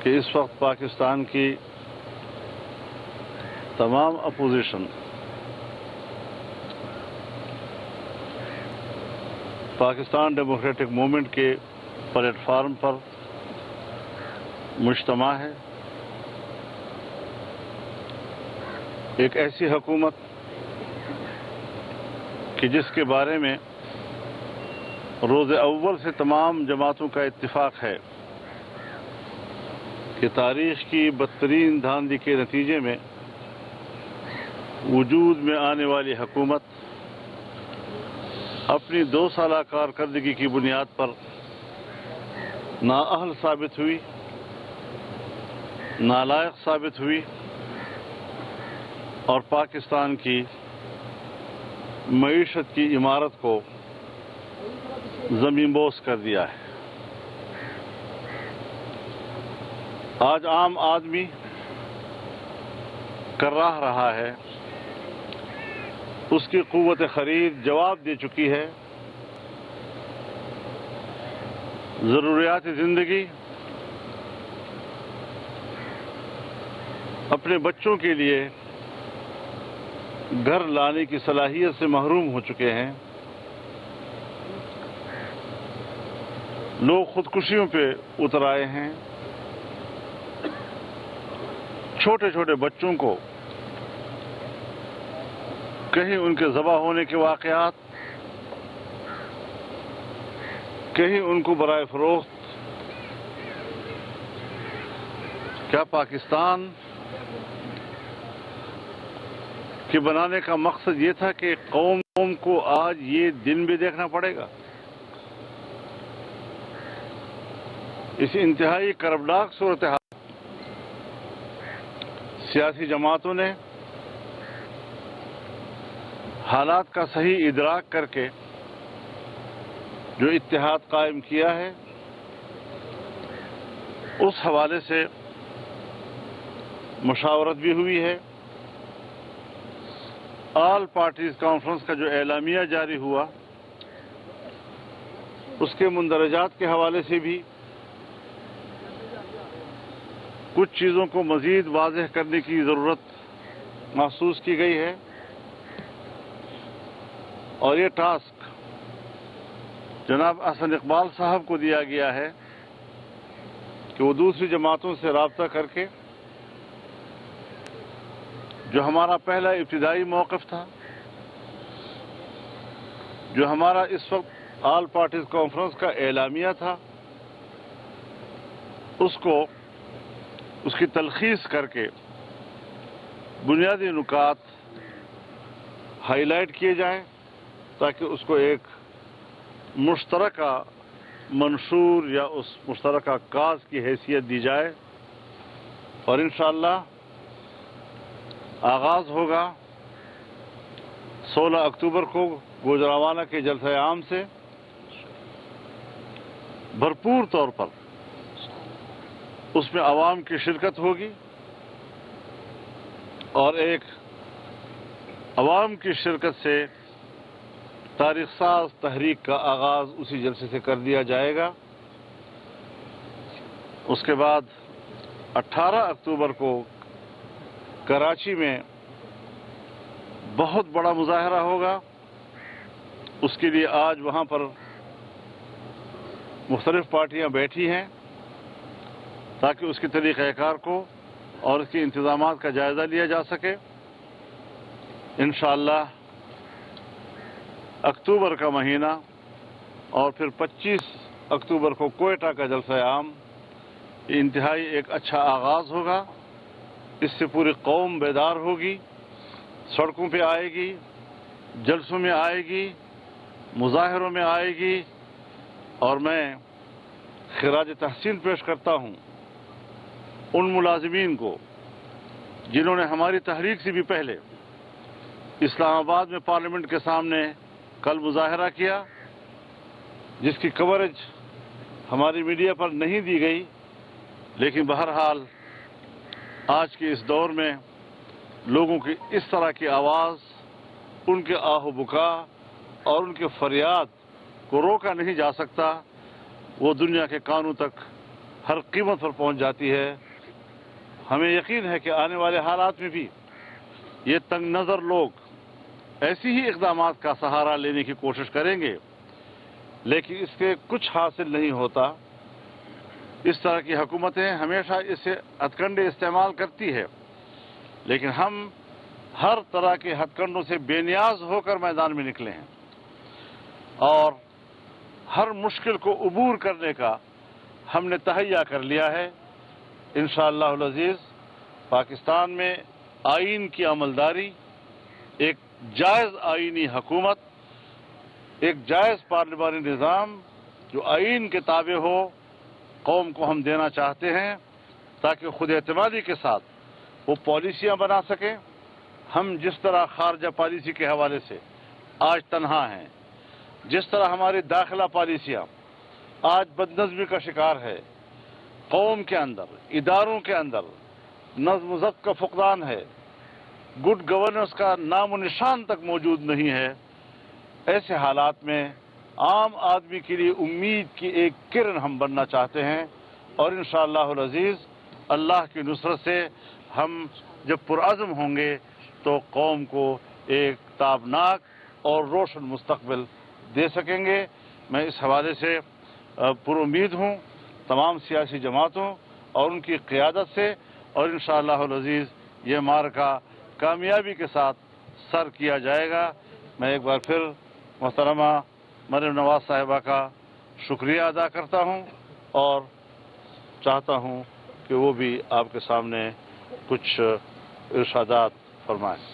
کہ اس وقت پاکستان کی تمام اپوزیشن پاکستان ڈیموکریٹک موومنٹ کے پلیٹ فارم پر مجتمع ہے. ایک ایسی حکومت کہ جس کے بارے میں روز اول سے تمام جماعتوں کا اتفاق ہے کہ تاریخ کی بدترین دھاندلی کے نتیجے میں وجود میں آنے والی حکومت اپنی 2 سالہ کارکردگی کی بنیاد پر نااہل ثابت ہوئی، نالائق ثابت ہوئی اور پاکستان کی معیشت کی عمارت کو زمین بوس کر دیا ہے. آج عام آدمی کراہ رہا ہے، اس کی قوت خرید جواب دے چکی ہے. ضروریات زندگی اپنے بچوں کے لیے گھر لانے کی صلاحیت سے محروم ہو چکے ہیں. لوگ خودکشیوں پہ اتر آئے ہیں. چھوٹے چھوٹے بچوں کو کہیں ان کے ذبح ہونے کے واقعات، کہیں ان کو برائے فروخت. کیا پاکستان کے بنانے کا مقصد یہ تھا کہ قوم کو آج یہ دن بھی دیکھنا پڑے گا؟ اس انتہائی کربناک صورتحال سیاسی جماعتوں نے حالات کا صحیح ادراک کر کے جو اتحاد قائم کیا ہے، اس حوالے سے مشاورت بھی ہوئی ہے. آل پارٹیز کانفرنس کا جو اعلامیہ جاری ہوا، اس کے مندرجات کے حوالے سے بھی کچھ چیزوں کو مزید واضح کرنے کی ضرورت محسوس کی گئی ہے. اور یہ ٹاسک جناب احسن اقبال صاحب کو دیا گیا ہے کہ وہ دوسری جماعتوں سے رابطہ کر کے جو ہمارا پہلا ابتدائی موقف تھا، جو ہمارا اس وقت آل پارٹیز کانفرنس کا اعلامیہ تھا، اس کی تلخیص کر کے بنیادی نکات ہائی لائٹ کیے جائیں تاکہ اس کو ایک مشترکہ منشور یا اس مشترکہ کاز کی حیثیت دی جائے. اور انشاءاللہ آغاز ہوگا 16 اکتوبر کو گوجرانوالہ کے جلسہ عام سے. بھرپور طور پر اس میں عوام کی شرکت ہوگی اور ایک عوام کی شرکت سے تاریخ ساز تحریک کا آغاز اسی جلسے سے کر دیا جائے گا. اس کے بعد 18 اکتوبر کو کراچی میں بہت بڑا مظاہرہ ہوگا. اس کے لیے آج وہاں پر مختلف پارٹیاں بیٹھی ہیں تاکہ اس کے طریقہ کار کو اور اس کے انتظامات کا جائزہ لیا جا سکے. انشاءاللہ اکتوبر کا مہینہ اور پھر 25 اکتوبر کو کوئٹہ کا جلسہ عام، یہ انتہائی ایک اچھا آغاز ہوگا. اس سے پوری قوم بیدار ہوگی، سڑکوں پہ آئے گی، جلسوں میں آئے گی، مظاہروں میں آئے گی. اور میں خراج تحسین پیش کرتا ہوں ان ملازمین کو جنہوں نے ہماری تحریک سے بھی پہلے اسلام آباد میں پارلیمنٹ کے سامنے کل مظاہرہ کیا، جس کی کوریج ہماری میڈیا پر نہیں دی گئی. لیکن بہرحال آج کے اس دور میں لوگوں کی اس طرح کی آواز، ان کے آہ و بکا اور ان کے فریاد کو روکا نہیں جا سکتا. وہ دنیا کے کانوں تک ہر قیمت پر پہنچ جاتی ہے. ہمیں یقین ہے کہ آنے والے حالات میں بھی یہ تنگ نظر لوگ ایسی ہی اقدامات کا سہارا لینے کی کوشش کریں گے، لیکن اس کے کچھ حاصل نہیں ہوتا. اس طرح کی حکومتیں ہمیشہ اسے ہتھ کنڈے استعمال کرتی ہے، لیکن ہم ہر طرح کے ہتھ کنڈوں سے بے نیاز ہو کر میدان میں نکلے ہیں اور ہر مشکل کو عبور کرنے کا ہم نے تہیہ کر لیا ہے. انشاءاللہ العزیز پاکستان میں آئین کی عملداری، ایک جائز آئینی حکومت، ایک جائز پارلیمانی نظام جو آئین کے تابع ہو، قوم کو ہم دینا چاہتے ہیں تاکہ خود اعتمادی کے ساتھ وہ پالیسیاں بنا سکیں. ہم جس طرح خارجہ پالیسی کے حوالے سے آج تنہا ہیں، جس طرح ہماری داخلہ پالیسیاں آج بدنظمی کا شکار ہے، قوم کے اندر، اداروں کے اندر نظم و ضبط کا فقدان ہے، گڈ گورننس کا نام و نشان تک موجود نہیں ہے، ایسے حالات میں عام آدمی کے لیے امید کی ایک کرن ہم بننا چاہتے ہیں. اور انشاءاللہ العزیز اللہ کی نصرت سے ہم جب پرعزم ہوں گے تو قوم کو ایک تابناک اور روشن مستقبل دے سکیں گے. میں اس حوالے سے پر امید ہوں تمام سیاسی جماعتوں اور ان کی قیادت سے، اور انشاءاللہ العزیز یہ معرکہ کامیابی کے ساتھ سر کیا جائے گا. میں ایک بار پھر محترمہ مریم نواز صاحبہ کا شکریہ ادا کرتا ہوں اور چاہتا ہوں کہ وہ بھی آپ کے سامنے کچھ ارشادات فرمائیں.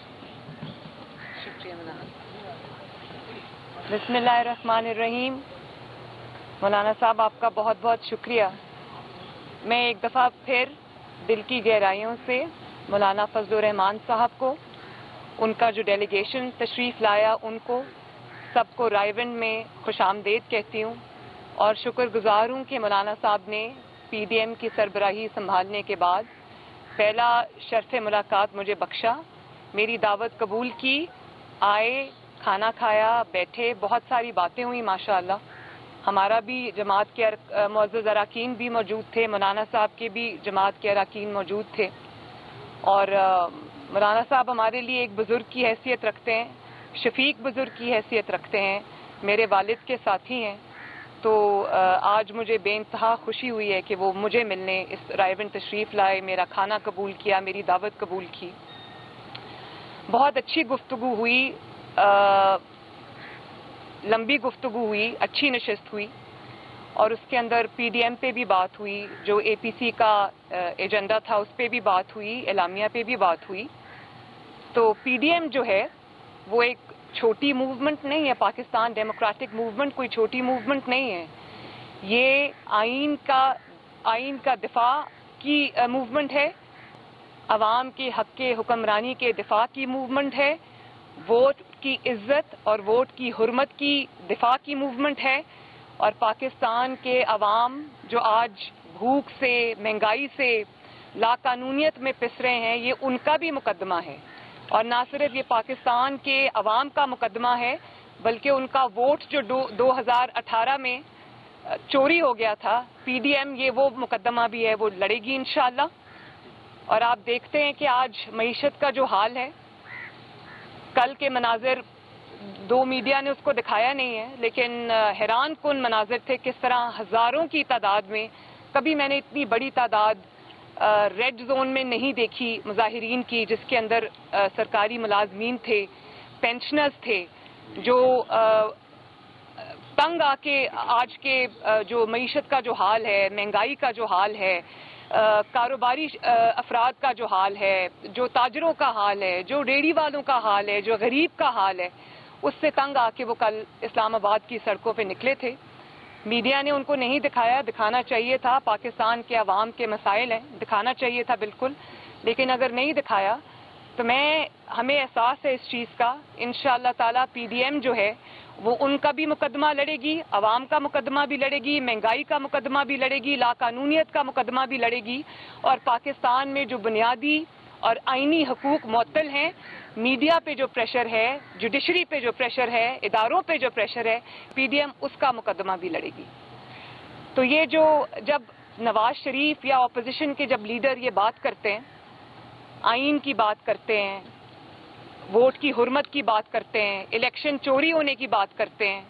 شکریہ مولانا. بسم اللہ الرحمن الرحیم. مولانا صاحب آپ کا بہت بہت شکریہ. میں ایک دفعہ پھر دل کی گہرائیوں سے مولانا فضل الرحمان صاحب کو، ان کا جو ڈیلیگیشن تشریف لایا، ان کو سب کو رائے ونڈ میں خوش آمدید کہتی ہوں اور شکر گزار ہوں کہ مولانا صاحب نے پی ڈی ایم کی سربراہی سنبھالنے کے بعد پہلا شرف ملاقات مجھے بخشا، میری دعوت قبول کی، آئے، کھانا کھایا، بیٹھے، بہت ساری باتیں ہوئی ماشاءاللہ. ہمارا بھی جماعت کے معزز اراکین بھی موجود تھے، مولانا صاحب کے بھی جماعت کے اراکین موجود تھے، اور مولانا صاحب ہمارے لیے ایک بزرگ کی حیثیت رکھتے ہیں، شفیق بزرگ کی حیثیت رکھتے ہیں، میرے والد کے ساتھی ہیں. تو آج مجھے بے انتہا خوشی ہوئی ہے کہ وہ مجھے ملنے اس رائے ونڈ تشریف لائے، میرا کھانا قبول کیا، میری دعوت قبول کی. بہت اچھی گفتگو ہوئی، لمبی گفتگو ہوئی، اچھی نشست ہوئی، اور اس کے اندر پی ڈی ایم پہ بھی بات ہوئی، جو اے پی سی کا ایجنڈا تھا اس پہ بھی بات ہوئی، اعلامیہ پہ بھی بات ہوئی. تو پی ڈی ایم جو ہے وہ ایک چھوٹی موومنٹ نہیں ہے، پاکستان ڈیموکریٹک موومنٹ کوئی چھوٹی موومنٹ نہیں ہے. یہ آئین کا دفاع کی موومنٹ ہے، عوام کے حق کے حکمرانی کے دفاع کی موومنٹ ہے، ووٹ کی عزت اور ووٹ کی حرمت کی دفاع کی موومنٹ ہے. اور پاکستان کے عوام جو آج بھوک سے، مہنگائی سے، لاقانونیت میں پس رہے ہیں، یہ ان کا بھی مقدمہ ہے. اور نہ صرف یہ پاکستان کے عوام کا مقدمہ ہے بلکہ ان کا ووٹ جو 2018 میں چوری ہو گیا تھا، پی ڈی ایم یہ وہ مقدمہ بھی ہے، وہ لڑے گی انشاءاللہ. اور آپ دیکھتے ہیں کہ آج معیشت کا جو حال ہے، کل کے مناظر دو میڈیا نے اس کو دکھایا نہیں ہے لیکن حیران کن مناظر تھے، کس طرح ہزاروں کی تعداد میں، کبھی میں نے اتنی بڑی تعداد ریڈ زون میں نہیں دیکھی مظاہرین کی، جس کے اندر سرکاری ملازمین تھے، پینشنرز تھے، جو تنگ آ کے آج کے جو معیشت کا جو حال ہے، مہنگائی کا جو حال ہے، کاروباری افراد کا جو حال ہے، جو تاجروں کا حال ہے، جو ریڑھی والوں کا حال ہے، جو غریب کا حال ہے، اس سے تنگ آ کے وہ کل اسلام آباد کی سڑکوں پہ نکلے تھے. میڈیا نے ان کو نہیں دکھایا، دکھانا چاہیے تھا، پاکستان کے عوام کے مسائل ہیں، دکھانا چاہیے تھا بالکل، لیکن اگر نہیں دکھایا تو ہمیں احساس ہے اس چیز کا. انشاءاللہ تعالی پی ڈی ایم جو ہے وہ ان کا بھی مقدمہ لڑے گی، عوام کا مقدمہ بھی لڑے گی، مہنگائی کا مقدمہ بھی لڑے گی، لاقانونیت کا مقدمہ بھی لڑے گی. اور پاکستان میں جو بنیادی اور آئینی حقوق معطل ہیں، میڈیا پہ جو پریشر ہے، جوڈیشری پہ جو پریشر ہے، اداروں پہ جو پریشر ہے، پی ڈی ایم اس کا مقدمہ بھی لڑے گی. تو یہ جو جب نواز شریف یا اپوزیشن کے جب لیڈر یہ بات کرتے ہیں، آئین کی بات کرتے ہیں، ووٹ کی حرمت کی بات کرتے ہیں، الیکشن چوری ہونے کی بات کرتے ہیں،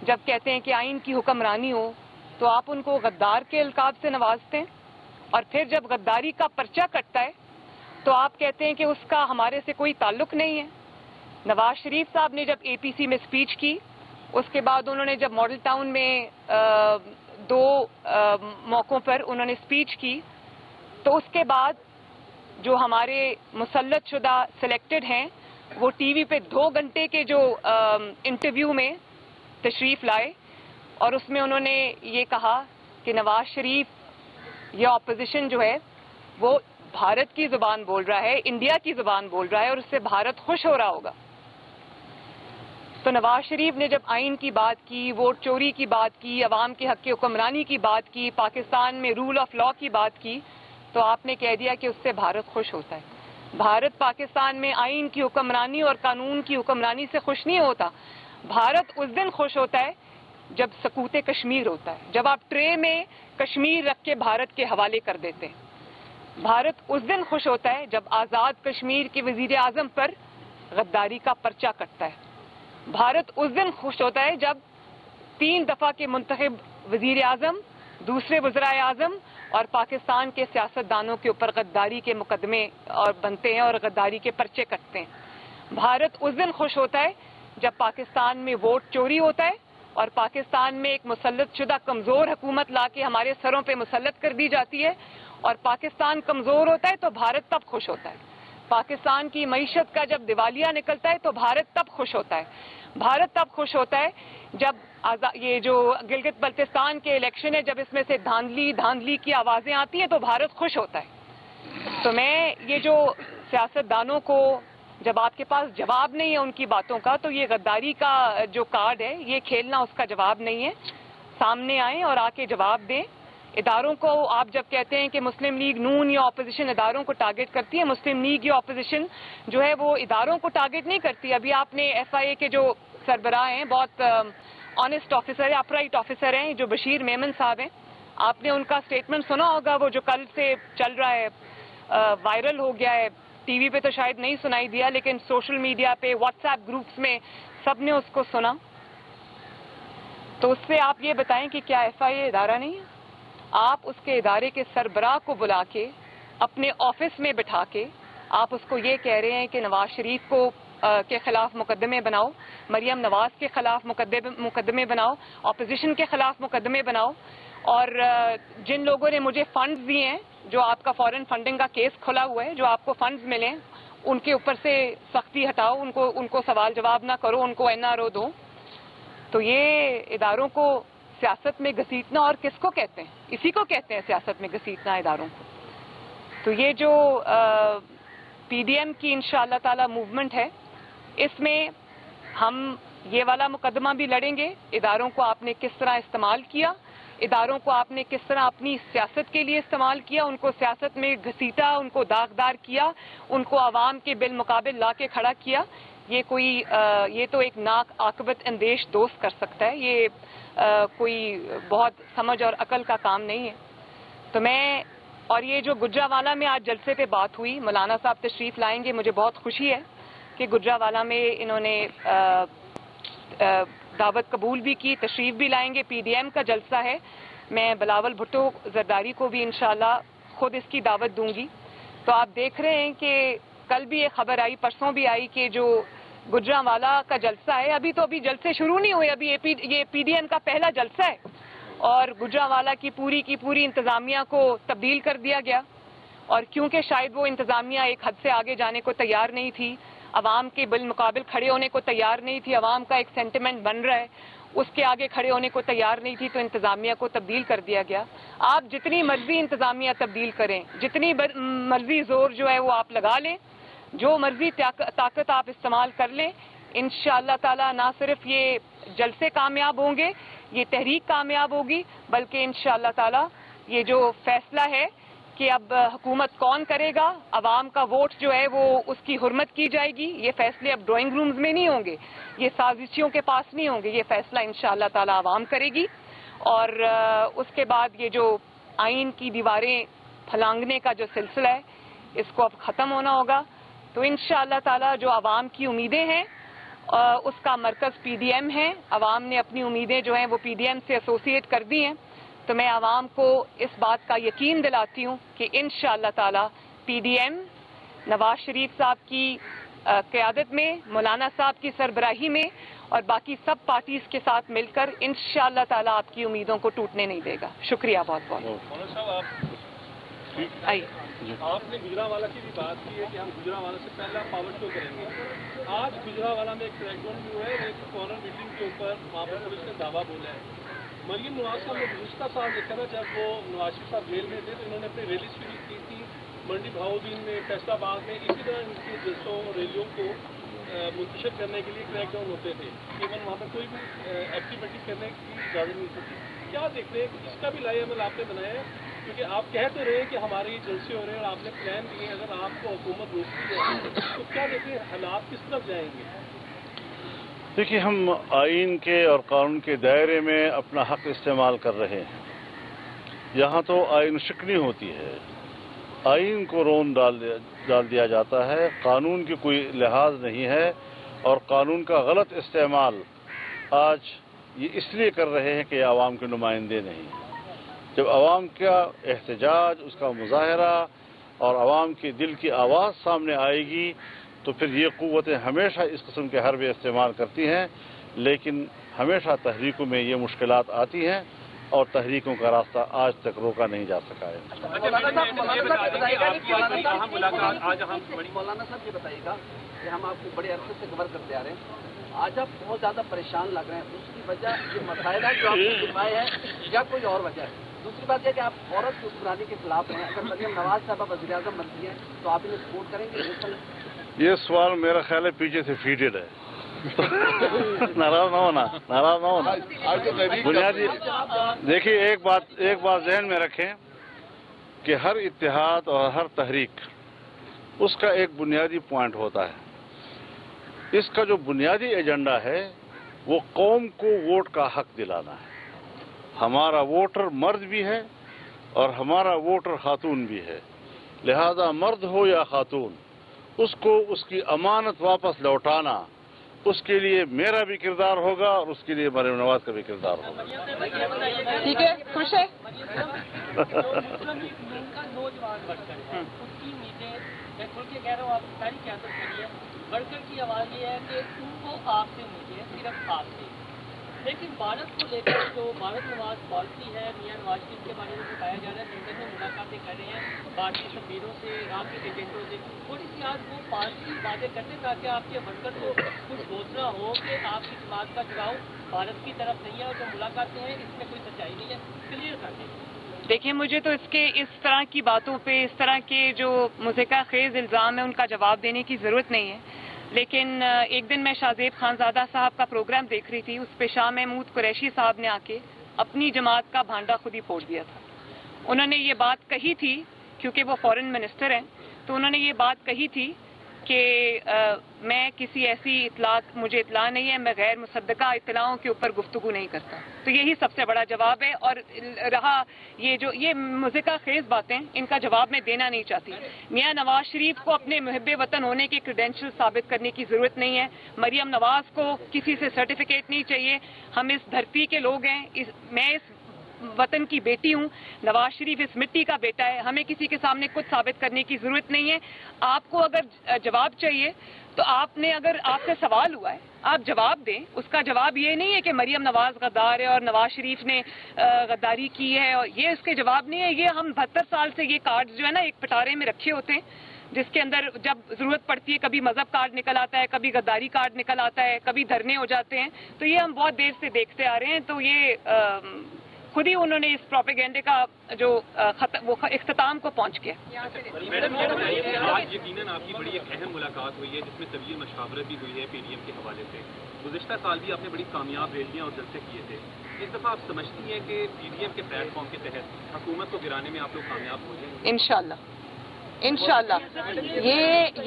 جب کہتے ہیں کہ آئین کی حکمرانی ہو، تو آپ ان کو غدار کے القاب سے نوازتے ہیں، اور پھر جب غداری کا پرچہ کٹتا ہے تو آپ کہتے ہیں کہ اس کا ہمارے سے کوئی تعلق نہیں ہے۔ نواز شریف صاحب نے جب اے پی سی میں اسپیچ کی، اس کے بعد انہوں نے جب ماڈل ٹاؤن میں دو موقعوں پر انہوں نے اسپیچ کی، تو اس کے بعد جو ہمارے مسلط شدہ سلیکٹڈ ہیں وہ ٹی وی پہ 2 گھنٹے کے جو انٹرویو میں تشریف لائے، اور اس میں انہوں نے یہ کہا کہ نواز شریف یا اپوزیشن جو ہے وہ بھارت کی زبان بول رہا ہے، انڈیا کی زبان بول رہا ہے، اور اس سے بھارت خوش ہو رہا ہوگا۔ تو نواز شریف نے جب آئین کی بات کی، ووٹ چوری کی بات کی، عوام کے حق کی حکمرانی کی بات کی، پاکستان میں رول آف لا کی بات کی، تو آپ نے کہہ دیا کہ اس سے بھارت خوش ہوتا ہے۔ بھارت پاکستان میں آئین کی حکمرانی اور قانون کی حکمرانی سے خوش نہیں ہوتا۔ بھارت اس دن خوش ہوتا ہے جب سکوت کشمیر ہوتا ہے، جب آپ ٹرے میں کشمیر رکھ کے بھارت کے حوالے کر دیتے ہیں۔ بھارت اس دن خوش ہوتا ہے جب آزاد کشمیر کے وزیر اعظم پر غداری کا پرچہ کٹتا ہے۔ بھارت اس دن خوش ہوتا ہے جب 3 دفعہ کے منتخب وزیر اعظم، دوسرے وزرائے اعظم اور پاکستان کے سیاستدانوں کے اوپر غداری کے مقدمے اور بنتے ہیں اور غداری کے پرچے کٹتے ہیں۔ بھارت اس دن خوش ہوتا ہے جب پاکستان میں ووٹ چوری ہوتا ہے اور پاکستان میں ایک مسلط شدہ کمزور حکومت لا کے ہمارے سروں پہ مسلط کر دی جاتی ہے، اور پاکستان کمزور ہوتا ہے تو بھارت تب خوش ہوتا ہے۔ پاکستان کی معیشت کا جب دیوالیہ نکلتا ہے تو بھارت تب خوش ہوتا ہے۔ بھارت تب خوش ہوتا ہے جب یہ جو گلگت بلتستان کے الیکشن ہے، جب اس میں سے دھاندلی کی آوازیں آتی ہیں تو بھارت خوش ہوتا ہے۔ تو میں یہ جو سیاستدانوں کو جب آپ کے پاس جواب نہیں ہے ان کی باتوں کا، تو یہ غداری کا جو کارڈ ہے یہ کھیلنا اس کا جواب نہیں ہے۔ سامنے آئیں اور آ کے جواب دیں۔ اداروں کو آپ جب کہتے ہیں کہ مسلم لیگ نون یا اپوزیشن اداروں کو ٹارگٹ کرتی ہے، مسلم لیگ یا اپوزیشن جو ہے وہ اداروں کو ٹارگٹ نہیں کرتی۔ ابھی آپ نے ایف آئی اے کے جو سربراہ ہیں، بہت آنےسٹ آفیسر ہیں، اپرائٹ آفیسر ہیں، جو بشیر میمن صاحب ہیں، آپ نے ان کا سٹیٹمنٹ سنا ہوگا، وہ جو کل سے چل رہا ہے، وائرل ہو گیا ہے۔ ٹی وی پہ تو شاید نہیں سنائی دیا، لیکن سوشل میڈیا پہ، واٹس ایپ گروپس میں سب نے اس کو سنا۔ تو اس سے آپ یہ بتائیں کہ کیا ایف آئی اے ادارہ نہیں ہے؟ آپ اس کے ادارے کے سربراہ کو بلا کے اپنے آفس میں بٹھا کے آپ اس کو یہ کہہ رہے ہیں کہ نواز شریف کے خلاف مقدمے بناؤ، مریم نواز کے خلاف مقدمے بناؤ، اپوزیشن کے خلاف مقدمے بناؤ، اور جن لوگوں نے مجھے فنڈز دیے ہیں، جو آپ کا فورن فنڈنگ کا کیس کھلا ہوا ہے، جو آپ کو فنڈز ملیں ان کے اوپر سے سختی ہٹاؤ، ان کو سوال جواب نہ کرو، ان کو این آر او دو۔ تو یہ اداروں کو سیاست میں گھسیٹنا اور کس کو کہتے ہیں؟ اسی کو کہتے ہیں سیاست میں گھسیٹنا اداروں کو۔ تو یہ جو پی ڈی ایم کی انشاءاللہ تعالی موومنٹ ہے، اس میں ہم یہ والا مقدمہ بھی لڑیں گے۔ اداروں کو آپ نے کس طرح استعمال کیا، اداروں کو آپ نے کس طرح اپنی سیاست کے لیے استعمال کیا، ان کو سیاست میں گھسیٹا، ان کو داغدار کیا، ان کو عوام کے بالمقابل لا کے کھڑا کیا۔ یہ تو ایک ناک عاقبت اندیش دوست کر سکتا ہے، یہ کوئی بہت سمجھ اور عقل کا کام نہیں ہے۔ تو اور یہ جو گجرانوالہ میں آج جلسے پہ بات ہوئی، مولانا صاحب تشریف لائیں گے، مجھے بہت خوشی ہے کہ گجرانوالہ میں انہوں نے دعوت قبول بھی کی، تشریف بھی لائیں گے۔ پی ڈی ایم کا جلسہ ہے، میں بلاول بھٹو زرداری کو بھی انشاءاللہ خود اس کی دعوت دوں گی۔ تو آپ دیکھ رہے ہیں کہ کل بھی ایک خبر آئی، پرسوں بھی آئی، کہ جو گجرانوالہ کا جلسہ ہے، ابھی جلسے شروع نہیں ہوئے، ابھی یہ پی ڈی ایم کا پہلا جلسہ ہے، اور گجرانوالہ کی پوری انتظامیہ کو تبدیل کر دیا گیا، اور کیونکہ شاید وہ انتظامیہ ایک حد سے آگے جانے کو تیار نہیں تھی، عوام کے بالمقابل کھڑے ہونے کو تیار نہیں تھی، عوام کا ایک سینٹیمنٹ بن رہا ہے، اس کے آگے کھڑے ہونے کو تیار نہیں تھی، تو انتظامیہ کو تبدیل کر دیا گیا۔ آپ جتنی مرضی انتظامیہ تبدیل کریں، جتنی مرضی زور جو ہے وہ آپ لگا لیں، جو مرضی طاقت آپ استعمال کر لیں، انشاءاللہ تعالی نہ صرف یہ جلسے کامیاب ہوں گے، یہ تحریک کامیاب ہوگی، بلکہ انشاءاللہ تعالی یہ جو فیصلہ ہے کہ اب حکومت کون کرے گا، عوام کا ووٹ جو ہے وہ اس کی حرمت کی جائے گی، یہ فیصلے اب ڈرائنگ رومز میں نہیں ہوں گے، یہ سازشیوں کے پاس نہیں ہوں گے، یہ فیصلہ انشاءاللہ تعالی عوام کرے گی۔ اور اس کے بعد یہ جو आइन की दीवारें फलांगने का जो सिलसिला है इसको अब ख़त्म होना होगा। तो इंशाअल्लाह ताला जो आवाम की उम्मीदें हैं उसका मरकज़ PDM है। आवाम ने अपनी उम्मीदें जो हैं वो PDM से एसोसिएट कर दी हैं। तो मैं आवाम को इस बात का यकीन दिलाती हूँ कि इंशाअल्लाह ताला PDM नवाज शरीफ साहब की क़यादत में, मौलाना साहब की सरबराही में और बाकी सब पार्टीज़ के साथ मिलकर इंशाअल्लाह ताला आपकी उम्मीदों को टूटने नहीं देगा। शुक्रिया बहुत बहुत। आइए, आपने गुजरांवाला की भी बात की है कि हम गुजरांवाला से पहला पावर शो करेंगे। आज गुजरांवाला में एक क्रैकडाउन भी हुआ है, एक कॉर्नर मीटिंग के ऊपर वहाँ पर पुलिस ने दावा बोला है। मरीम नवाज साहब ने गुज़श्ता साल देखा था जब वो नवाज शरीफ साहब जेल में थे तो इन्होंने अपनी रैली शुरू की थी मंडी बहाउद्दीन में, फैसलाबाद में। इसी तरह इनकी जलसों रैलियों को मुंतशिर करने के लिए क्रैकडाउन होते थे। इवन वहाँ पर कोई भी एक्टिविटी करने की इजाज़त नहीं होती। क्या देखते हैं इसका भी लाई अमल आपने बनाया है? क्योंकि आप कह तो रहे हैं कि हमारे ये जलसे हो रहे हैं और आपने प्लान दिए, अगर आपको हुकूमत रोकती है तो क्या देखते हैं हालात किस तरफ जाएंगे? देखिए, हम आइन के और कानून के दायरे में अपना हक इस्तेमाल कर रहे हैं। यहाँ तो आइन शिकनी होती है, आइन को रोन डाल दिया जाता है, कानून की कोई लिहाज नहीं है और कानून का गलत इस्तेमाल आज ये इसलिए कर रहे हैं कि आवाम के नुमाइंदे नहीं। जब आवाम का एहतजाज, उसका मुजाहरा और आवाम के दिल की आवाज़ सामने आएगी तो फिर ये क़ुव्वतें हमेशा इस किस्म के हरबे इस्तेमाल करती हैं, लेकिन हमेशा तहरीकों में ये मुश्किलात आती हैं और तहरीकों का रास्ता आज तक रोका नहीं जा सका है। मौलाना साहब ये बताइएगा कि हम आपको बड़े अरसे से कवर करते आ रहे हैं, आज आप बहुत ज़्यादा परेशान लग रहे हैं, उसकी वजह ये मसाइल है जो आपने गिनवाए हैं या कोई और वजह है? दूसरी बात यह कि आप औरत की हुक्मरानी के खिलाफ हैं, अगर मरीम नवाज साहब वज़ीर-ए-आज़म बनती हैं तो आप इन्हें सपोर्ट करेंगे? ये सवाल मेरा ख्याल है पीछे से फीडेड है। नाराज ना होना, नाराज ना होना। बुनियादी देखिए, एक बात जहन में रखें कि हर इत्तेहाद और हर तहरीक उसका एक बुनियादी पॉइंट होता है। इसका जो बुनियादी एजेंडा है वो कौम को वोट का हक दिलाना है। हमारा वोटर मर्द भी है और हमारा वोटर खातून भी है, लिहाजा मर्द हो या खातून उसको उसकी अमानत वापस लौटाना, उसके लिए मेरा भी किरदार होगा और उसके लिए मरीम नवाज का भी किरदार होगा। ठीक है, खुश है? बढ़कर की आवाज़ ये है कि तुमको आपसे मुझे सिर्फ आपसे, लेकिन भारत को लेकर जो भारत नवाज पॉलिसी है, मियां नवाज शरीफ के बारे में बताया जा रहा है, लंदन में मुलाकातें कर रहे हैं भारतीय सफीरों से, ईरान के एजेंटों से, थोड़ी सी आज वो पॉलिसी बातें करते ताकि आपके वर्कर को कुछ सोचना हो कि आपकी जमात का जुड़ाव भारत की तरफ नहीं है और जो मुलाकातें हैं इसमें कोई सच्चाई नहीं है, क्लियर कर दें। देखिए, मुझे तो इसके इस तरह की बातों पे, इस तरह के जो मुज़िका खेज़ इल्ज़ाम है उनका जवाब देने की ज़रूरत नहीं है। लेकिन एक दिन मैं शाहजेब खानज़ादा साहब का प्रोग्राम देख रही थी, उस पे शाह महमूद कुरैशी साहब ने आके अपनी जमात का भांडा खुद ही फोड़ दिया था। उन्होंने ये बात कही थी, क्योंकि वो फॉरेन मिनिस्टर हैं, तो उन्होंने ये बात कही थी कि मैं किसी ऐसी मुझे इतला नहीं है, मैं गैर मुसद्दका इतलाओं के ऊपर गुफ्तगू नहीं करता। तो यही सबसे बड़ा जवाब है। और रहा ये मुज़िका खेज़ बातें, इनका जवाब मैं देना नहीं चाहती। मियां नवाज शरीफ को अपने मुहिब्बे वतन होने के क्रेडेंशियल साबित करने की ज़रूरत नहीं है। मरियम नवाज को किसी से सर्टिफिकेट नहीं चाहिए। हम इस धरती के लोग हैं, मैं इस वतन की बेटी हूँ, नवाज शरीफ इस मिट्टी का बेटा है। हमें किसी के सामने कुछ साबित करने की जरूरत नहीं है। आपको अगर जवाब चाहिए तो अगर आपसे सवाल हुआ है आप जवाब दें। उसका जवाब ये नहीं है कि मरियम नवाज गद्दार है और नवाज शरीफ ने गद्दारी की है, और ये उसके जवाब नहीं है। ये हम 72 साल से ये कार्ड जो है ना एक पिटारे में रखे होते हैं, जिसके अंदर जब जरूरत पड़ती है कभी मजहब कार्ड निकल आता है, कभी गद्दारी कार्ड निकल आता है, कभी धरने हो जाते हैं। तो ये हम बहुत देर से देखते आ रहे हैं। तो ये खुद ही उन्होंने इस प्रोपेगेंडे का जो वो इख्तिताम को पहुंच गया। मैडम, आज यकीनन आपकी बड़ी एक अहम मुलाकात हुई है जिसमें तवील मशावरत भी हुई है PDM के हवाले से। गुज़िश्ता साल भी आपने बड़ी कामयाब रैलियां और जलसे किए थे। इस दफ़ा आप समझती हैं कि PDM के प्लेटफॉर्म के तहत हुकूमत को गिराने में आप लोग कामयाब हो जाएंगे? इंशाअल्लाह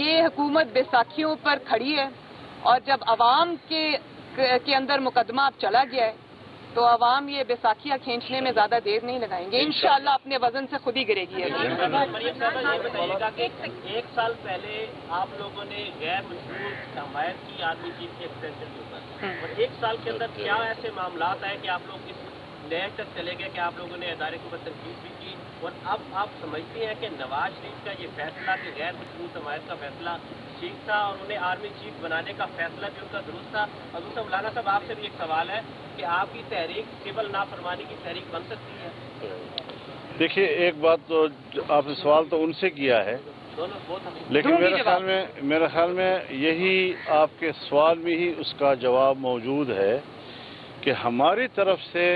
ये हुकूमत बैसाखियों पर खड़ी है, और जब आवाम के अंदर मुकदमा अब चला गया है तो आवाम ये बैसाखियाँ खींचने में ज़्यादा देर नहीं लगाएंगे, इंशाअल्लाह अपने वजन से खुद ही गिरेगी ये। मरियम साहब ये बताइएगा कि एक साल पहले आप लोगों ने गैर मशरूत हमायत की आर्मी चीफ के एक्सटेंशन के ऊपर, और एक साल के अंदर क्या ऐसे मामलात आए कि आप लोग इस नए तक चले गए कि आप लोगों ने इदारे के ऊपर तनकीद भी की, और अब आप समझते हैं कि नवाज शरीफ का ये फैसला कि गैर मशरूत हमायत का फैसला ठीक था और उन्हें आर्मी चीफ बनाने का फैसला भी उनका दुरुस्त था? और दूसरा मौलाना साहब आपसे भी एक सवाल है कि आपकी तहरीक सिविल नाफरमानी की तहरीक बन सकती है? देखिए, एक बात तो आपने सवाल तो उनसे किया है, लेकिन मेरे ख्याल में यही आपके सवाल में ही उसका जवाब मौजूद है कि हमारी तरफ से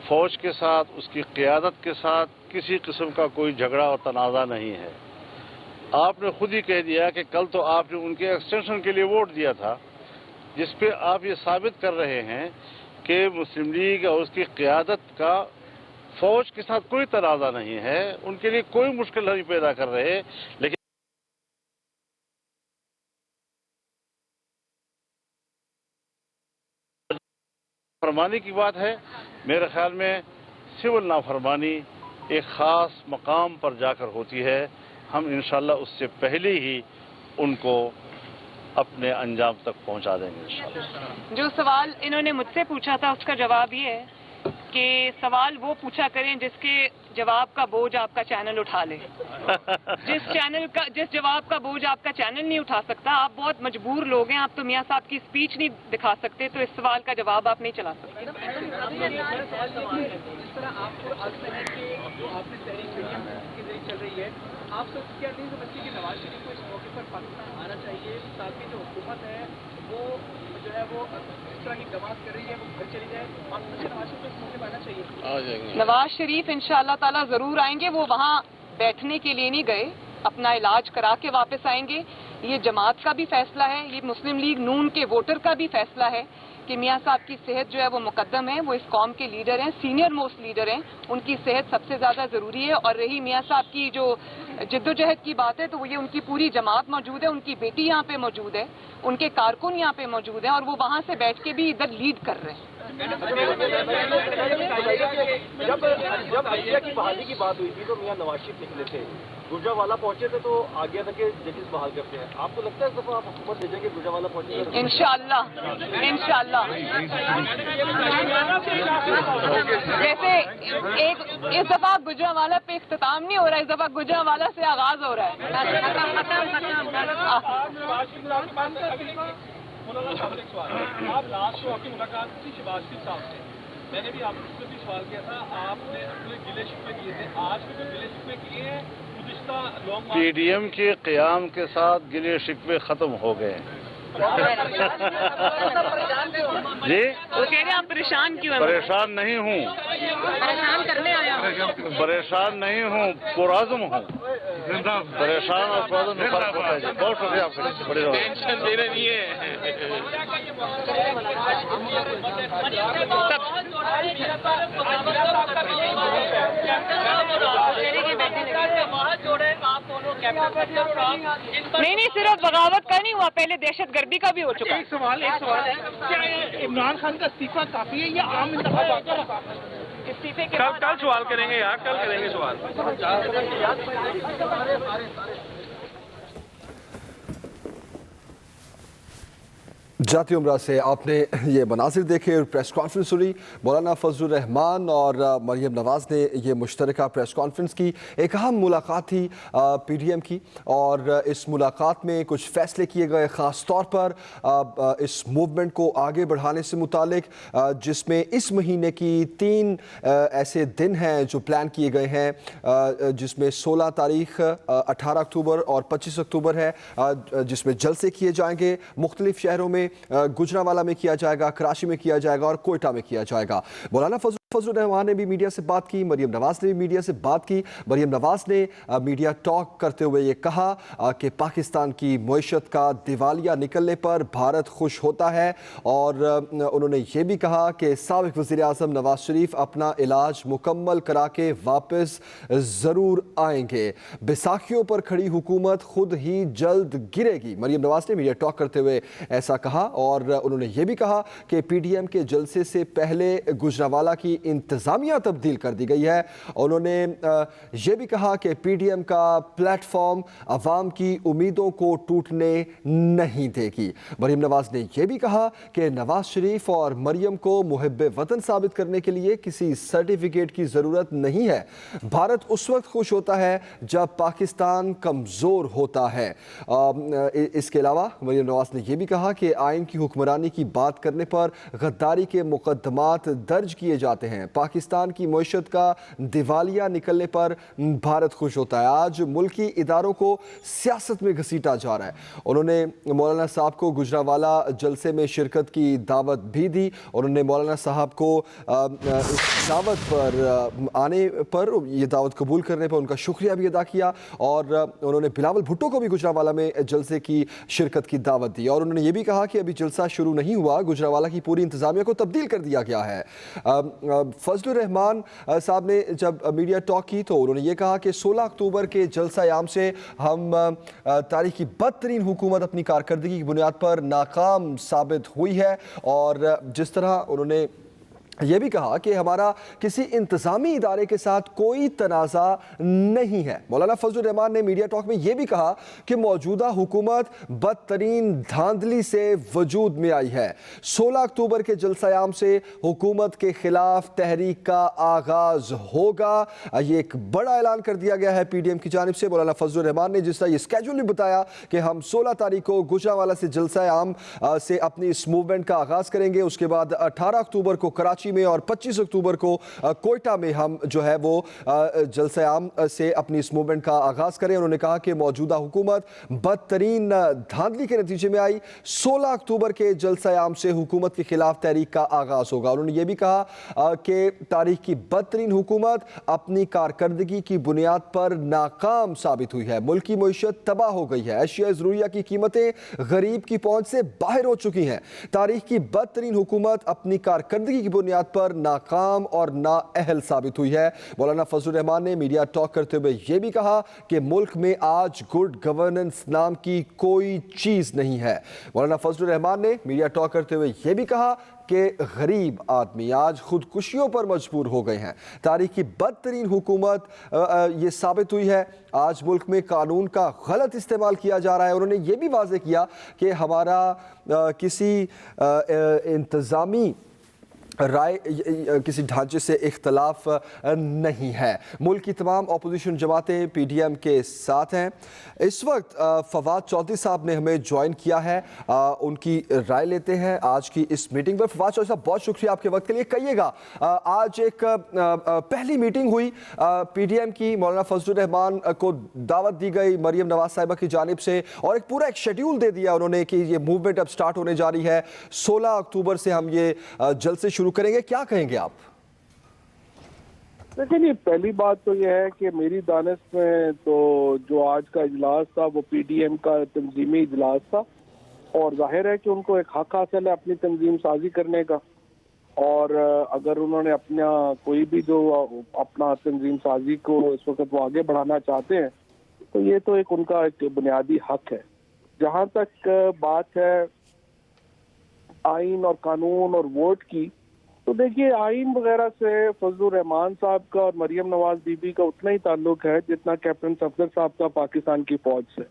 फौज के साथ, उसकी क़ियादत के साथ किसी किस्म का कोई झगड़ा और तनाज़ा नहीं है। आपने खुद ही कह दिया कि कल तो आपने उनके एक्सटेंशन के लिए वोट दिया था, जिस पे आप ये साबित कर रहे हैं कि मुस्लिम लीग और उसकी क़ियादत का फौज के साथ कोई तनाज़ा नहीं है, उनके लिए कोई मुश्किल नहीं पैदा कर रहे। लेकिन फरमानी की बात है, मेरे ख्याल में सिविल नाफरमानी एक ख़ास मकाम पर जाकर होती है। हम इंशाअल्लाह उससे पहले ही उनको अपने अंजाम तक पहुंचा देंगे इंशाअल्लाह। जो सवाल इन्होंने मुझसे पूछा था उसका जवाब ये है कि सवाल वो पूछा करें जिसके जवाब का बोझ आपका चैनल उठा ले। जिस जवाब का बोझ आपका चैनल नहीं उठा सकता, आप बहुत मजबूर लोग हैं, आप तो मियाँ साहब की स्पीच नहीं दिखा सकते, तो इस सवाल का जवाब आप नहीं चला सकते। चल रही है, आप सब क्या नहीं समझते कि नवाज शरीफ को इस मौके पर पाकिस्तान आना चाहिए ताकि जो हुकूमत है वो जो है वो इस तरह की दमाद कर रही है वो घर चली जाए? आप नवाज शरीफ को इस मौके पर आना चाहिए। आ जाएंगे नवाज शरीफ इंशाअल्लाह ताला जरूर आएंगे। वो वहाँ बैठने के लिए नहीं गए, अपना इलाज करा के वापस आएंगे। ये जमात का भी फैसला है, ये मुस्लिम लीग नून के वोटर का भी फैसला है कि मियाँ साहब की सेहत जो है वो मुकद्दम है। वो इस कौम के लीडर हैं, सीनियर मोस्ट लीडर हैं, उनकी सेहत सबसे ज़्यादा ज़रूरी है। और रही मियाँ साहब की जो जिद्दोजहद की बात है, तो वो ये उनकी पूरी जमात मौजूद है, उनकी बेटी यहाँ पे मौजूद है, उनके कारकुन यहाँ पे मौजूद हैं, और वो वहाँ से बैठ के भी इधर लीड कर रहे हैं। जब आलिया की बहाली की बात हुई थी तो मियाँ नवाज शरीफ निकले थे, गुजरावाला पहुंचे थे, तो आ गया था कि जजेस बहाल करते हैं। आपको लगता है इस दफा आप हुकूमत भेजेंगे गुजरावाला पहुंचे? इंशाअल्लाह। जैसे एक इस दफा गुजरावाला पे इख्तिताम नहीं हो रहा, इस दफा गुजरावाला से आगाज हो रहा है। आप लास्ट को आपकी मुलाकात थी शहबाज शरीफ साहब से, मैंने भी आपसे भी सवाल किया था, आपने अपने गिले शिकवे किए थे, आज भी कोई गिले शिकवे किए हैं? पीडीएम के क़याम के साथ गिले शिकवे खत्म हो गए हैं। जी, वो कह रहे हैं आप परेशान क्यों हैं? परेशान नहीं हूँ, परेशान करने आया हूँ। परेशान नहीं हूँ, पुराज़म हूँ। परेशान और पुराज़म में फर्क होता है। बहुत शुक्रिया आपका, बड़ी टेंशन दे रही है। नहीं, सिर्फ बगावत का नहीं हुआ, पहले दहशत गर्दी का भी हो चुका है। एक सवाल है, क्या इमरान खान का इस्तीफा काफी है या आम इंतखाबात? इस्तीफे के कल सवाल करेंगे यार, कल करेंगे सवाल। जाती उम्रा से आपने ये मनासिर देखे और प्रेस कॉन्फ्रेंस सुनी। मौलाना फजलुर रहमान और मरियम नवाज़ ने ये मुश्तरका प्रेस कॉन्फ्रेंस की। एक अहम मुलाकात थी पीडीएम की, और इस मुलाकात में कुछ फ़ैसले किए गए, ख़ास तौर पर इस मूवमेंट को आगे बढ़ाने से मुतालिक, जिसमें इस महीने की 3 ऐसे दिन हैं जो प्लान किए गए हैं, जिसमें 16 तारीख, 18 अक्टूबर और 25 अक्टूबर है, जिसमें जलसे किए जाएंगे। मुख्तलिफ शहरों में गुजरावाला में किया जाएगा, कराची में किया जाएगा और कोयटा में किया जाएगा। मौलाना फजल फजल रहमान ने भी मीडिया से बात की, मरियम नवाज ने भी मीडिया से बात की। मरियम नवाज ने मीडिया टॉक करते हुए ये कहा कि पाकिस्तान की मईशत का दिवालिया निकलने पर भारत खुश होता है, और उन्होंने ये भी कहा कि साबिक वज़ीर आज़म नवाज शरीफ अपना इलाज मुकम्मल करा के वापस ज़रूर आएंगे। बैसाखियों पर खड़ी हुकूमत खुद ही जल्द गिरेगी, मरियम नवाज ने मीडिया टॉक करते हुए ऐसा कहा। और उन्होंने ये भी कहा कि PDM के जलसे से पहले गुजरांवाला की इंतजामिया तब्दील कर दी गई है। उन्होंने ये भी कहा कि PDM का प्लेटफॉर्म अवाम की उम्मीदों को टूटने नहीं देगी। मरियम नवाज ने यह भी कहा कि नवाज शरीफ और मरियम को मुहिब्बे वतन साबित करने के लिए किसी सर्टिफिकेट की ज़रूरत नहीं है। भारत उस वक्त खुश होता है जब पाकिस्तान कमज़ोर होता है। इसके अलावा मरियम नवाज ने यह भी कहा कि आइन की हुक्मरानी की बात करने पर गद्दारी के मुकदमात दर्ज किए जाते हैं। पाकिस्तान की मईशत का दिवालिया निकलने पर भारत खुश होता है। आज मुल्की इदारों को सियासत में घसीटा जा रहा है। उन्होंने मौलाना साहब को गुजरांवाला जलसे में शिरकत की दावत भी दी। उन्होंने मौलाना साहब को इस दावत पर आने पर, ये दावत कबूल करने पर उनका शुक्रिया भी अदा किया। और उन्होंने बिलावल भुट्टो को भी गुजरांवाला में जलसे की शिरकत की दावत दी। और उन्होंने ये भी कहा कि अभी जलसा शुरू नहीं हुआ, गुजरांवाला की पूरी इंतजामिया को तब्दील कर दिया गया है। फजल रहमान साहब ने जब मीडिया टॉक की तो उन्होंने ये कहा कि 16 अक्टूबर के जलसा-ए-आम से हम तारीख की बदतरीन हुकूमत अपनी कारकर्दगी की बुनियाद पर नाकाम साबित हुई है। और जिस तरह उन्होंने यह भी कहा कि हमारा किसी इंतज़ामी इदारे के साथ कोई तनाज़ा नहीं है। मौलाना फजल रहमान ने मीडिया टॉक में यह भी कहा कि मौजूदा हुकूमत बदतरीन धांधली से वजूद में आई है। 16 अक्टूबर के जलसा-ए-आम से हुकूमत के खिलाफ तहरीक का आगाज़ होगा। ये एक बड़ा ऐलान कर दिया गया है PDM की जानिब से। मौलाना फजल रहमान ने जिस तरह ये स्केड्यूल भी बताया कि हम 16 तारीख को गुजरांवाला से जलसा-ए-आम से अपनी इस मूवमेंट का आगाज़ करेंगे। उसके बाद 18 अक्टूबर को कराची में और 25 अक्टूबर को कोयटा में हम जो है वो जलसा-ए-आम से अपनी इस मूवमेंट का आगाज़ करें। उन्होंने कहा कि मौजूदा हुकूमत बदतरीन धांधली के नतीजे में आई। 16 अक्टूबर के जलसा-ए-आम से हुकूमत के खिलाफ तहरीक का आगाज़ होगा। उन्होंने ये भी कहा कि तारीख की बदतरीन हुकूमत अपनी कारकर्दगी की बुनियाद पर नाकाम साबित हुई है। मुल्क की मईशत तबाह हो गई है। अशिया ज़रूरिया की कीमतें गरीब की पहुंच से बाहर हो चुकी हैं। तारीख की बदतरीन हुकूमत अपनी कारकर्दगी की बुनियाद पर नाकाम और नाअहल साबित हुई है। मौलाना फजल रहमान ने मीडिया टॉक करते हुए यह भी कहा कि मुल्क में आज गुड गवर्नेंस नाम की कोई चीज नहीं है। मौलाना फजल रहमान ने मीडिया टॉक करते हुए यह भी कहा कि गरीब आदमी आज खुदकुशियों पर मजबूर हो गए हैं। तारीख की बदतरीन हुकूमत ये साबित हुई है। आज मुल्क में कानून का गलत इस्तेमाल किया जा रहा है। उन्होंने ये भी वाज़ेह किया कि हमारा किसी इंतज़ामी राय किसी ढांचे से इख्तलाफ नहीं है। मुल्क की तमाम अपोजिशन जमातें PDM के साथ हैं। इस वक्त फवाद चौधरी साहब ने हमें ज्वाइन किया है, उनकी राय लेते हैं आज की इस मीटिंग पर। फवाद चौधरी साहब, बहुत शुक्रिया आपके वक्त के लिए। कहिएगा, आज एक पहली मीटिंग हुई PDM की, मौलाना फजल रहमान को दावत दी गई मरियम नवाज साहिबा की जानिब से, और एक पूरा एक शेड्यूल दे दिया उन्होंने कि ये मूवमेंट अब स्टार्ट होने जा रही है। 16 अक्टूबर से हम ये जलसे शुरू करेंगे। क्या कहेंगे आप? देखिए, पहली बात तो यह है कि मेरी दानिश में तो जो आज का इजलास था वो PDM का तंजीमी इजलास था, और जाहिर है कि उनको एक हक हासिल है अपनी तंजीम साजी करने का। और अगर उन्होंने अपना कोई भी जो अपना तंजीम साजी को इस वक्त वो आगे बढ़ाना चाहते हैं तो ये तो एक उनका एक बुनियादी हक है। जहाँ तक बात है आइन और कानून और वोट की, तो देखिए आइन वगैरह से फजल रहमान साहब का और मरियम नवाज बीबी का उतना ही ताल्लुक है जितना कैप्टन सफदर साहब का पाकिस्तान की फौज से।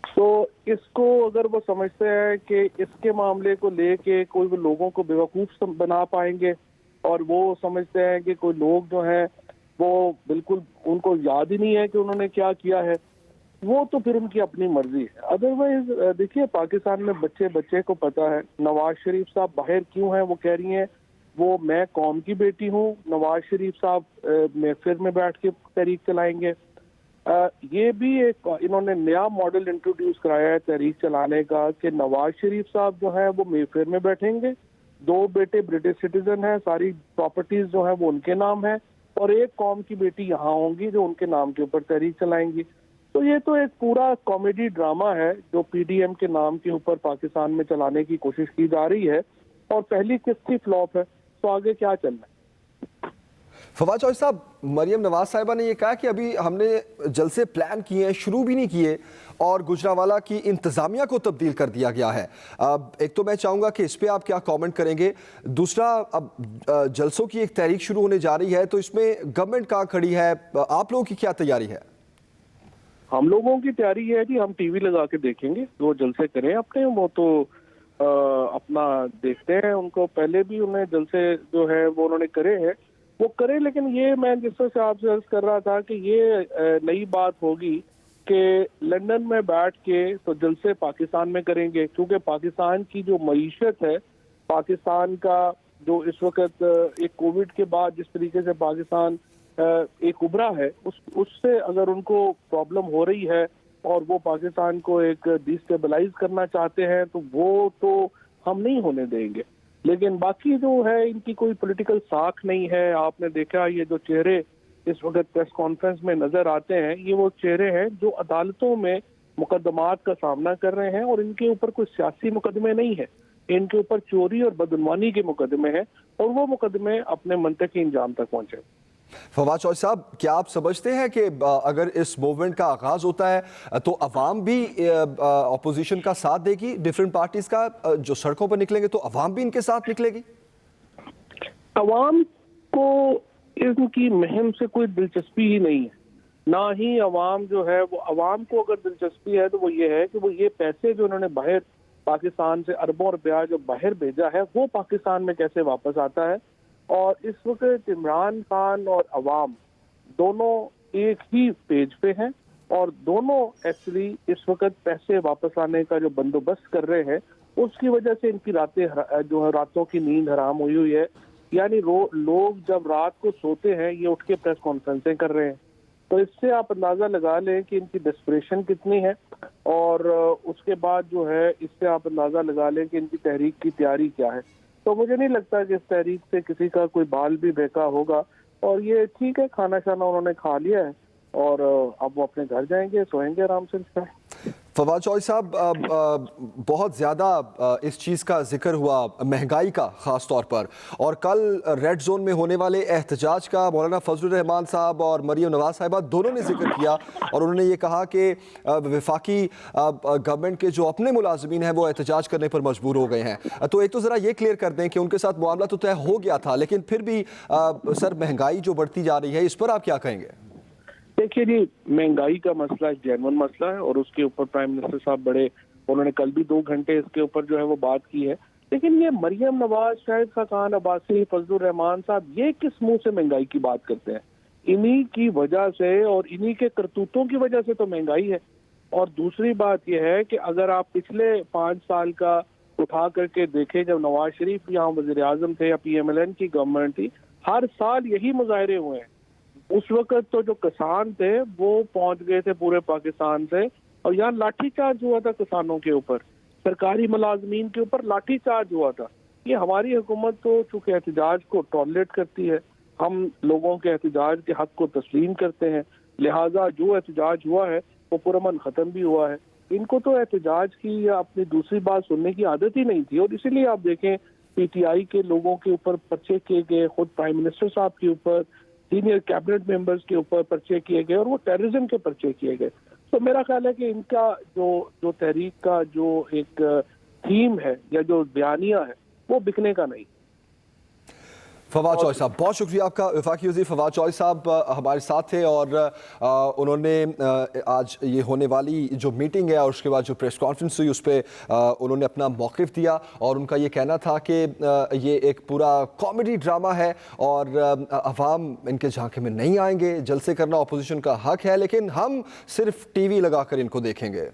तो इसको अगर वो समझते हैं कि इसके मामले को लेके कोई भी लोगों को बेवकूफ़ बना पाएंगे, और वो समझते हैं कि कोई लोग जो हैं वो बिल्कुल उनको याद ही नहीं है कि उन्होंने क्या किया है, वो तो फिर उनकी अपनी मर्जी है। अदरवाइज देखिए, पाकिस्तान में बच्चे बच्चे को पता है नवाज शरीफ साहब बाहर क्यों हैं। वो कह रही हैं वो मैं कौम की बेटी हूँ, नवाज शरीफ साहब महफिल में बैठ के तहरीक चलाएंगे। ये भी एक इन्होंने नया मॉडल इंट्रोड्यूस कराया है तहरीक चलाने का कि नवाज शरीफ साहब जो है वो महफिल में बैठेंगे 2 बेटे ब्रिटिश सिटीजन हैं, सारी प्रॉपर्टीज जो है वो उनके नाम है, और एक कौम की बेटी यहाँ होंगी जो उनके नाम के ऊपर तहरीक चलाएंगी। तो ये तो एक पूरा कॉमेडी ड्रामा है जो पीडीएम के नाम के ऊपर पाकिस्तान में चलाने की कोशिश की जा रही है, और पहली किस्त ही फ्लॉप है, तो आगे क्या चलना है। फवाद चौधरी साहब, मरियम नवाज साहिबा ने ये कहा कि अभी हमने जलसे प्लान किए हैं, शुरू भी नहीं किए, और गुजरावाला की इंतज़ामिया को तब्दील कर दिया गया है। अब एक तो मैं चाहूँगा कि इस पर आप क्या कमेंट करेंगे, दूसरा अब जलसों की एक तहरीक शुरू होने जा रही है, तो इसमें गवर्नमेंट कहाँ खड़ी है, आप लोगों की क्या तैयारी है? हम लोगों की तैयारी है कि हम टीवी लगा के देखेंगे, जो जलसे करें अपने, वो तो अपना देखते हैं उनको, पहले भी उन्हें जलसे जो है वो उन्होंने करे हैं, वो करे। लेकिन ये मैं जिस तरह से आपसे अर्ज कर रहा था कि ये नई बात होगी कि लंदन में बैठ के तो जलसे पाकिस्तान में करेंगे, क्योंकि पाकिस्तान की जो मईशत है, पाकिस्तान का जो इस वक्त एक कोविड के बाद जिस तरीके से पाकिस्तान एक उभरा है, उससे अगर उनको प्रॉब्लम हो रही है और वो पाकिस्तान को एक डिस्टेबलाइज करना चाहते हैं, तो वो तो हम नहीं होने देंगे। लेकिन बाकी जो है इनकी कोई पॉलिटिकल साख नहीं है। आपने देखा ये जो चेहरे इस वक्त प्रेस कॉन्फ्रेंस में नजर आते हैं, ये वो चेहरे हैं जो अदालतों में मुकदमात का सामना कर रहे हैं, और इनके ऊपर कोई सियासी मुकदमे नहीं है, इनके ऊपर चोरी और बदनवानी के मुकदमे हैं, और वो मुकदमे अपने मंतकी इंजाम तक पहुंचे। फवाद चौधरी साहब, क्या आप समझते हैं कि अगर इस मूवमेंट का आगाज होता है तो अवाम भी अपोजिशन का साथ देगी, डिफरेंट पार्टीज का, जो सड़कों पर निकलेंगे तो अवाम भी इनके साथ निकलेगी? अवाम को इनकी मुहिम से कोई दिलचस्पी ही नहीं है, ना ही अवाम जो है वो, अवाम को अगर दिलचस्पी है तो वो ये है कि वो ये पैसे जो उन्होंने बाहर पाकिस्तान से अरबों रुपया जो बाहर भेजा है वो पाकिस्तान में कैसे वापस आता है। और इस वक्त इमरान खान और अवाम दोनों एक ही पेज पे हैं, और दोनों एक्चुअली इस वक्त पैसे वापस आने का जो बंदोबस्त कर रहे हैं, उसकी वजह से इनकी रातें जो है रातों की नींद हराम हुई है। यानी लोग जब रात को सोते हैं ये उठ के प्रेस कॉन्फ्रेंसें कर रहे हैं, तो इससे आप अंदाजा लगा लें कि इनकी डेस्परेशन कितनी है, और उसके बाद जो है इससे आप अंदाजा लगा लें कि इनकी तहरीक की तैयारी क्या है। तो मुझे नहीं लगता कि इस तहरीक से किसी का कोई बाल भी बेका होगा, और ये ठीक है, खाना शाना उन्होंने खा लिया है, और अब वो अपने घर जाएंगे, सोएंगे आराम से। फवाद चौधरी साहब, बहुत ज़्यादा इस चीज़ का जिक्र हुआ, महंगाई का ख़ास तौर पर, और कल रेड जोन में होने वाले एहतजाज का मौलाना फजलुर रहमान साहब और मरियम नवाज साहिबा दोनों ने जिक्र किया, और उन्होंने ये कहा कि वफाकी गवर्नमेंट के जो अपने मुलाजमीन हैं वो एहतजाज करने पर मजबूर हो गए हैं। तो एक तो ज़रा ये क्लियर कर दें कि उनके साथ मामला तो तय हो गया था, लेकिन फिर भी सर महंगाई जो बढ़ती जा रही है, इस पर आप क्या कहेंगे? देखिए जी, महंगाई का मसला एक जेन्युइन मसला है, और उसके ऊपर प्राइम मिनिस्टर साहब उन्होंने कल भी 2 घंटे इसके ऊपर जो है वो बात की है। लेकिन ये मरियम नवाज, शाहिद खान अब्बासी, फजलुर रहमान साहब, ये किस मुंह से महंगाई की बात करते हैं? इन्हीं की वजह से और इन्हीं के करतूतों की वजह से तो महंगाई है। और दूसरी बात यह है कि अगर आप पिछले 5 साल का उठा करके देखें, जब नवाज शरीफ यहाँ वजीर आजम थे या PMLN की गवर्नमेंट थी, हर साल यही मुजाहरे हुए हैं। उस वक्त तो जो किसान थे वो पहुंच गए थे पूरे पाकिस्तान से, और यहाँ लाठीचार्ज हुआ था किसानों के ऊपर, सरकारी मुलाजमीन के ऊपर लाठीचार्ज हुआ था। ये हमारी हुकूमत तो चूंकि एहतजाज को टॉलरेट करती है, हम लोगों के एहतजाज के हक को तस्लीम करते हैं, लिहाजा जो एहतजाज हुआ है वो पुरअमन ख़त्म भी हुआ है। इनको तो एहतजाज की या अपनी दूसरी बात सुनने की आदत ही नहीं थी, और इसीलिए आप देखें PTI के लोगों के ऊपर पर्चे किए गए, खुद प्राइम मिनिस्टर साहब के ऊपर, सीनियर कैबिनेट मेंबर्स के ऊपर पर्चे किए गए, और वो टेररिज्म के पर्चे किए गए। तो मेरा ख्याल है कि इनका जो तहरीक का जो एक थीम है या जो बयानिया है वो बिकने का नहीं। फवाद चौधरी साहब, बहुत शुक्रिया आपका। वफाकी वज़ीर फवाद चौधरी साहब हमारे साथ थे, और उन्होंने आज ये होने वाली जो मीटिंग है और उसके बाद जो प्रेस कॉन्फ्रेंस हुई उस पर उन्होंने अपना मौक़िफ़ दिया, और उनका ये कहना था कि ये एक पूरा कॉमेडी ड्रामा है, और अवाम इनके झांके में नहीं आएंगे, जलसे करना अपोजिशन का हक है, लेकिन हम सिर्फ TV लगा कर इनको देखेंगे।